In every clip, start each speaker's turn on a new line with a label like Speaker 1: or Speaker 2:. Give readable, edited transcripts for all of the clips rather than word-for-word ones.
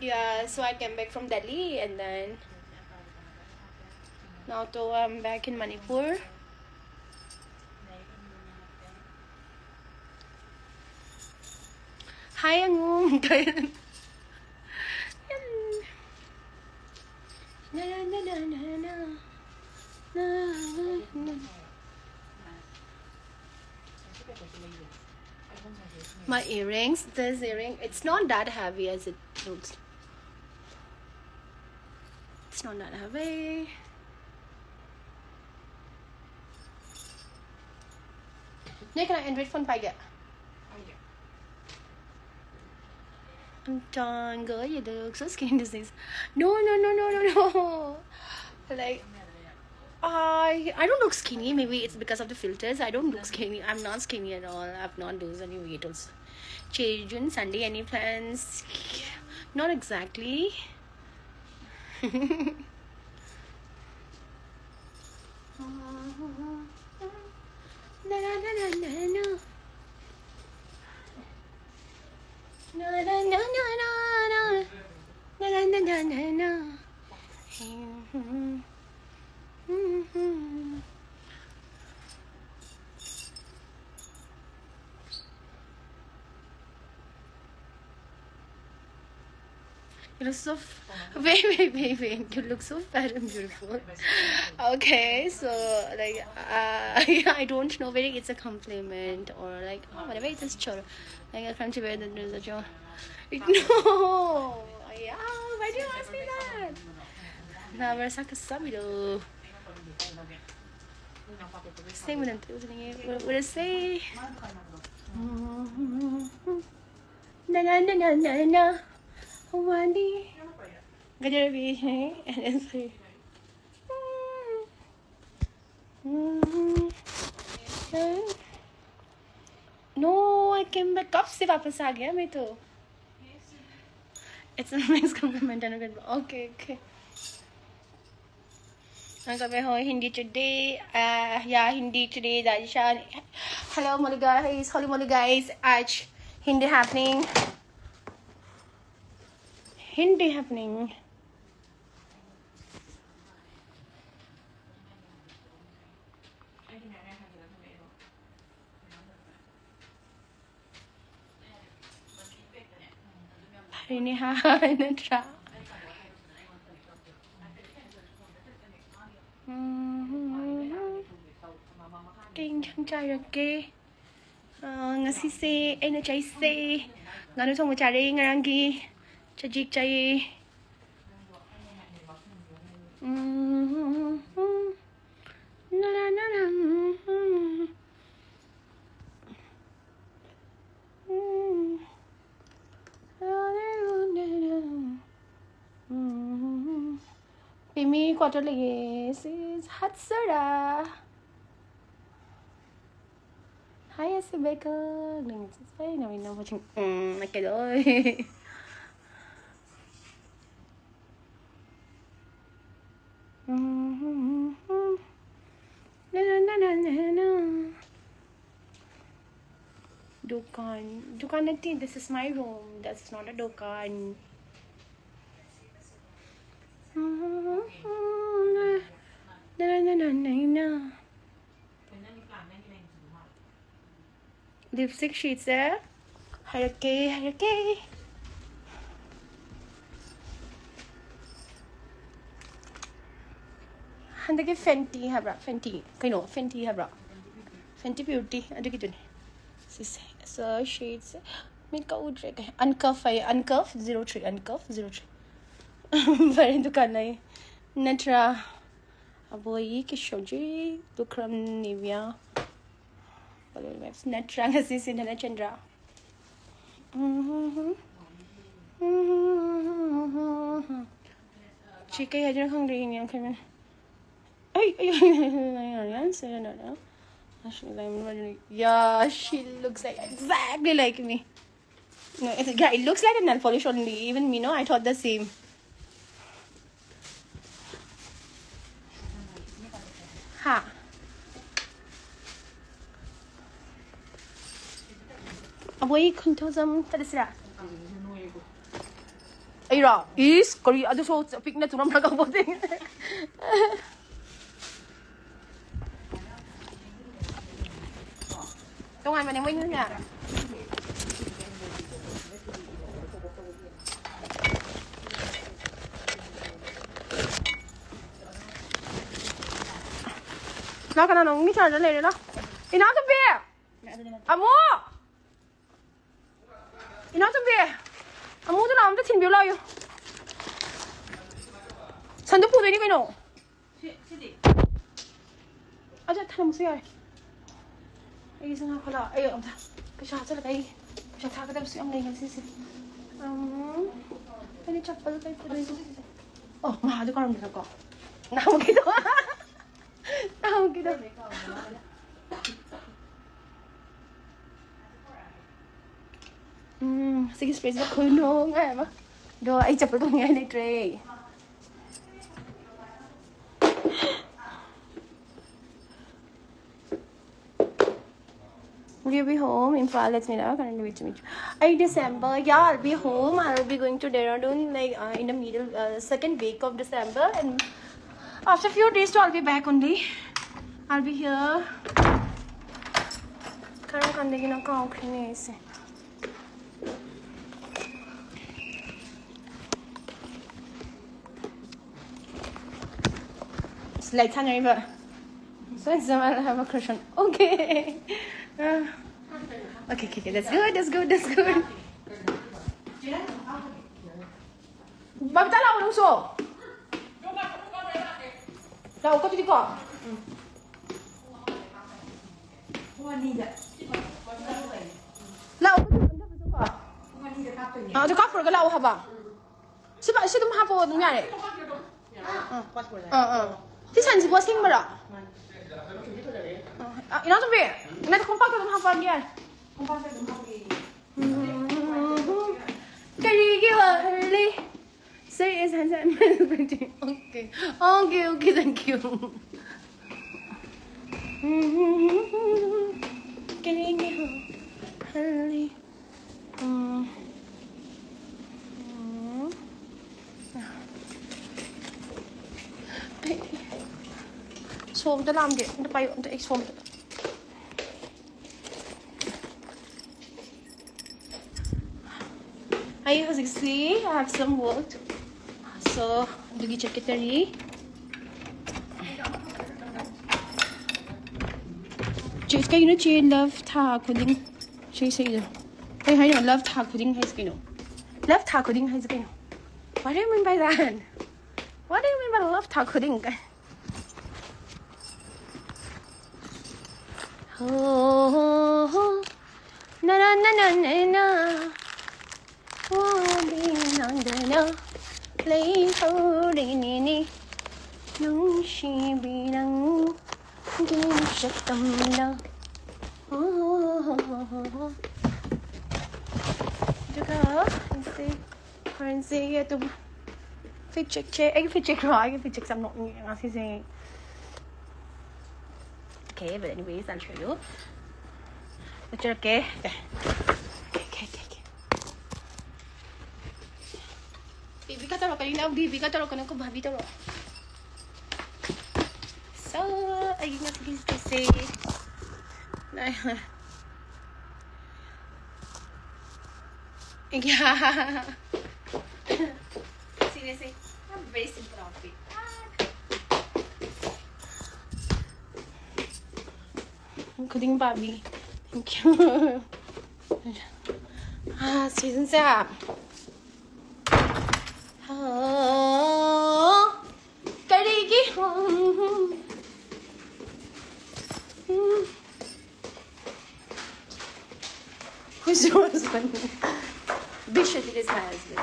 Speaker 1: Yeah, so I came back from Delhi and then now though I'm back in Manipur. Hi Angum. Na, na, na, na, na, na. Na, na. My earrings, this earring, it's not that heavy as it looks. It's not that heavy. Nick, can I invite phone Paiga? I'm done, girl. You look so skinny these days. No. Like, I don't look skinny. Maybe it's because of the filters. I don't look skinny. I'm not skinny at all. I've not lost any weight also. June, Sunday, any plans? Not exactly. Na na na na na na. Na na na na na na. Na na na na na na. You look so wait. You look so fair and beautiful. Okay, so like I don't know whether it's a compliment or like whatever. It's just choro. Like I can't wear that there's a choro. No, yeah. Why do you ask me that? Never suck a sabido. Say what I'm doing. What I say? Na. Wandi. Gajabi, and then three. No, I came back. कब से वापस आ गया मैं तो? It's a nice compliment and a good. Okay. I'm coming home Hindi today. Yeah, Hindi today. Daishan. Hello, Molly guys. Hello, Molly guys. Aj Hindi happening. Hindi happening. Hei-Ha, Natra. Kinh chamjabi. Ngasi se, energize se. Nganu thong cari ngarangi. Chajik cai. Na. Pimi quarter is Hatsura. Hi, Asibeka. It's fine. I know watching. Okay, No. Dukan nanti. This is my room. That's not a dukan. No. Lipstick sheets there. Hurricane. Handaki Fenty habra. Fenty. Kino Fenty habra. Fenty Beauty. Adukitun. So shades. Make uncuff 03. Uncuff 03. Very dukan nahi. Natra. Aboyi Kishoji. Dukram Nivea. Natra ngasi sinana Chandra. Chika yajan hungry yang kaman. Yeah, she looks like exactly like me. No, it looks like a nail polish only. Even me, no, I thought the same. Ha. Aboy kuntozam tadisira. Aira, is Korea, other so picnic to Ramaka voting. Don't have any wings here. Nó cái nào nó nghĩ trời nó lên đó. Ý nó trong bia. À mua. Ý nó trong bia. À mua cho nó cho xin biểu lâu. Sẵn tôi phụ đấy đi cái nổ. À chắc thằng xưa rồi. Ý sao nào là ấy ông ta. Cái trà rất là cái. Cái trà thà cái tâm sự ông này xin xin. Cái này chặt vào cái phụ đấy. Ồ mà tôi con làm được có. Nào một cái đó. Nào một cái đó. Sige space ba kuno nga ba? Do ay chapal ko nga ni tray. Will you be home in fall? Let's meet up. Can I wait to meet you? In December, yeah, I'll be home. I'll be going to Dehradun like in the middle, second week of December, and after a few days, so I'll be back only. I'll be here. Karang kandegi na kaong krinis. It's like Tanner River. So I have a crush on. Okay. Okay. That's good. Bakit tala ko nung so? Lau ko tidi ko. Lau ko tidi ko. Ah, tu kapur ka lau ha ba? Siapa tum ha po nung yari? Ti san si posting ba ra? Ina tum be. Ina tu kompak tum ha pa dia. Kari ki wa early. Say is handsome. Okay, thank you. Kari ki wa early. Xôm tới làm gì, nó bay ổn tới xôm. Hi, as you see, I have some work. So, dugi check it tari. Check cái nó chia love tha coding. Check say đó. Hey, hay love tha coding hay cái nó. Love tha coding hay cái nó. What do you mean by that? What do you mean by love tha coding? Oh, na. Oh, na. Lấy thâu đi ni nungsi bilang din sa tamla. Juga currency itu fit check rồi, fit check some not saying. Okay, but anyways, I'll show you. But you're okay. Bibi ka taro kanina, bibi ka taro kanina ko babi taro. So, ayun nga sige kasi. Yeah. Seriously, I'm very simple outfit. Kuding babi. Thank you. Season sa. Karigi. Who's your husband? Bishop is his husband.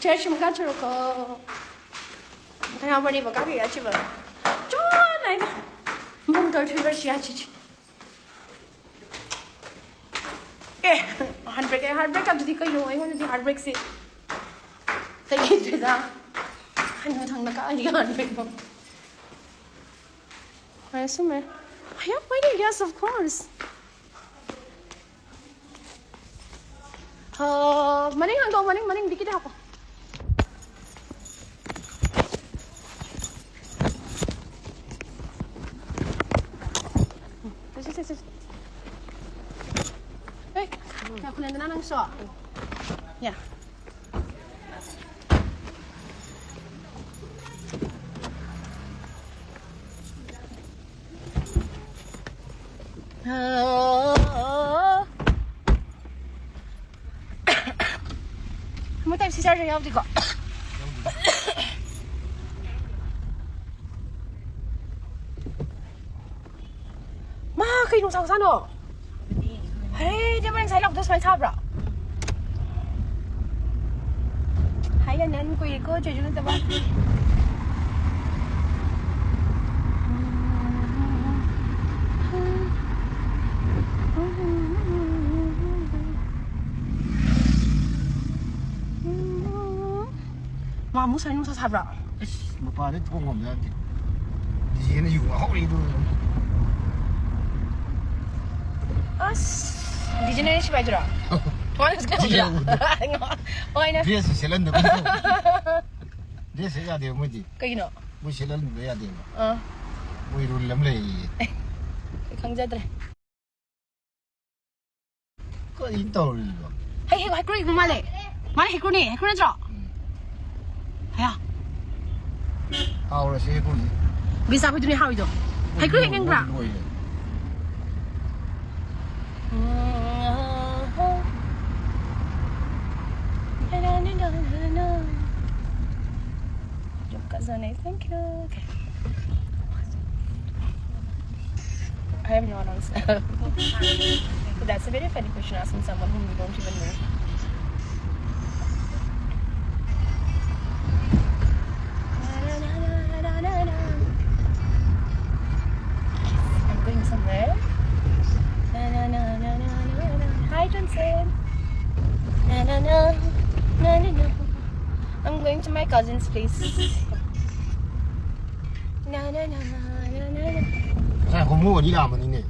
Speaker 1: Church mga church ko. Kaya ba ni ba kaya chiba? Chon ay. Mong dor chiba siya chichi. Heartbreak ab di kayo ay wala di heartbreak si. Tagi ito da. Ano thang naka ali heartbreak mo. I assume it. Yeah, waiting, yes, of course. Maning ang go, maning, dikit ako. Hey, ako na ng so. Yeah. 뭐带洗先生要这个。妈，可以用上山哦。嘿，这边才落到山差不了。还有人贵个就就是这吧。妈，木山用啥差不了？
Speaker 2: 我把这做我们的，以前的有好的都。
Speaker 1: 啊，你今天是白做了？我那是干啥？我呢？
Speaker 2: 这是写了的工作。这是要的问题。
Speaker 1: 可以呢。
Speaker 2: 我写了没要的嘛。
Speaker 1: 嗯。
Speaker 2: 我有那么累。
Speaker 1: 강자들.
Speaker 2: 그 인터를 이거.
Speaker 1: 헤이 헤이 그 말해 헤이 줘. 야.
Speaker 2: 하우라 세군이.
Speaker 1: 비사 비두니 하위도. 헤이 그냥 그라. 좀 가서네. Thank you. Okay. I have no one else. But that's a very funny question asking someone whom you don't even know. I'm going somewhere. Hi, Johnson. I'm going to my cousin's place.
Speaker 2: 자, 고모 어디 가면 있네.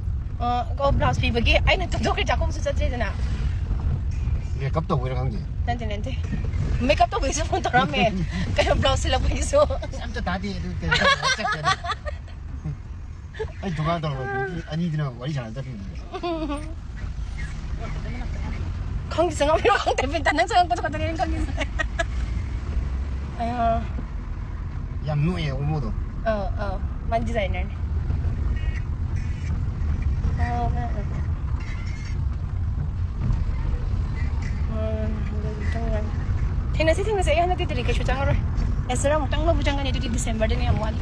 Speaker 1: Go blouse people. Ay, nagtutulog ako sa dyan na.
Speaker 2: Makeup to wala kang di.
Speaker 1: Nanti. Makeup to biso pun tarame. Kaya blouse sila biso.
Speaker 2: Samto tadi itu ay duga to. 아니 드나 wali 잘 잡히는.
Speaker 1: 강기성 아미로 강 대변 단능 사람 것도 같은 게 강기성. 아야.
Speaker 2: 얌노에 오모도.
Speaker 1: 만 디자이너. tingnan sa iya nagtitiri ka shootang aro. Esra mo tang mabujang ganito di December din yung wali.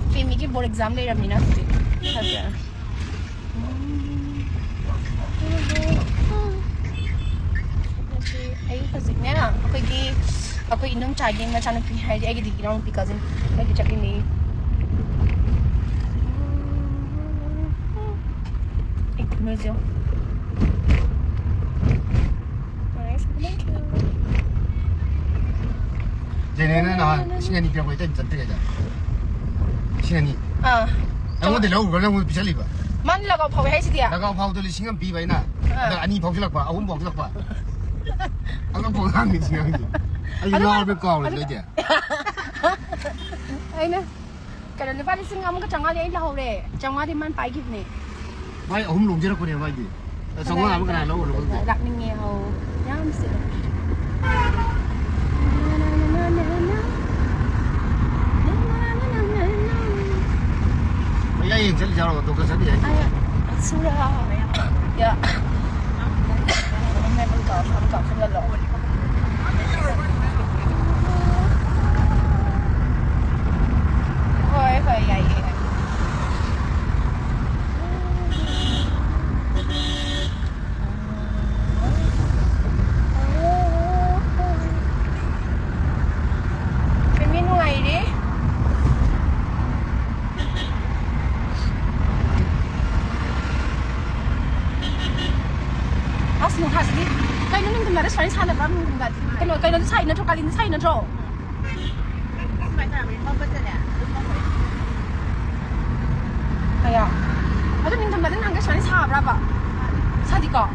Speaker 1: Fimi ki board exam day ramina. Sabi. Ay kasi nga ako inom chaging na channel pi hay ay di ginong pi cousin. Ay chaging ni. Ikumuzo. Nice. Thank you.
Speaker 2: 쟤네는 시간이 필요하고 일단 전투가자. 시간이. 아무데 라고 그러면 비쌀리 봐.
Speaker 1: 만라가 파워 해시디야.
Speaker 2: 나가 파우들이 시간 비바이나. 나 아니 파우질락 봐. 아வும் 파우질락 봐. 아까 보는 게 중요한 게. 아니 너 알을 거 알을 이제.
Speaker 1: 아이나. cái này phải xin ngâm cái trăng ai lâu rồi trăng ai thì mình phải kịp nè
Speaker 2: mai hôm lùng chưa có điều mai gì xong rồi làm cái này lâu rồi
Speaker 1: đặt mình nghe hầu nhám xịt
Speaker 2: mấy cái gì sẽ sao rồi tôi có sẵn gì
Speaker 1: sura dạ hôm nay mình cọp không lên lộn thôi phải vậy phải miếng ngoài đi asli asli kayak nung kemarin soalnya sana bang nggak kayak nung saya nung kali ini saya nung 呀，我说你他妈的那个山差不了吧？差的高。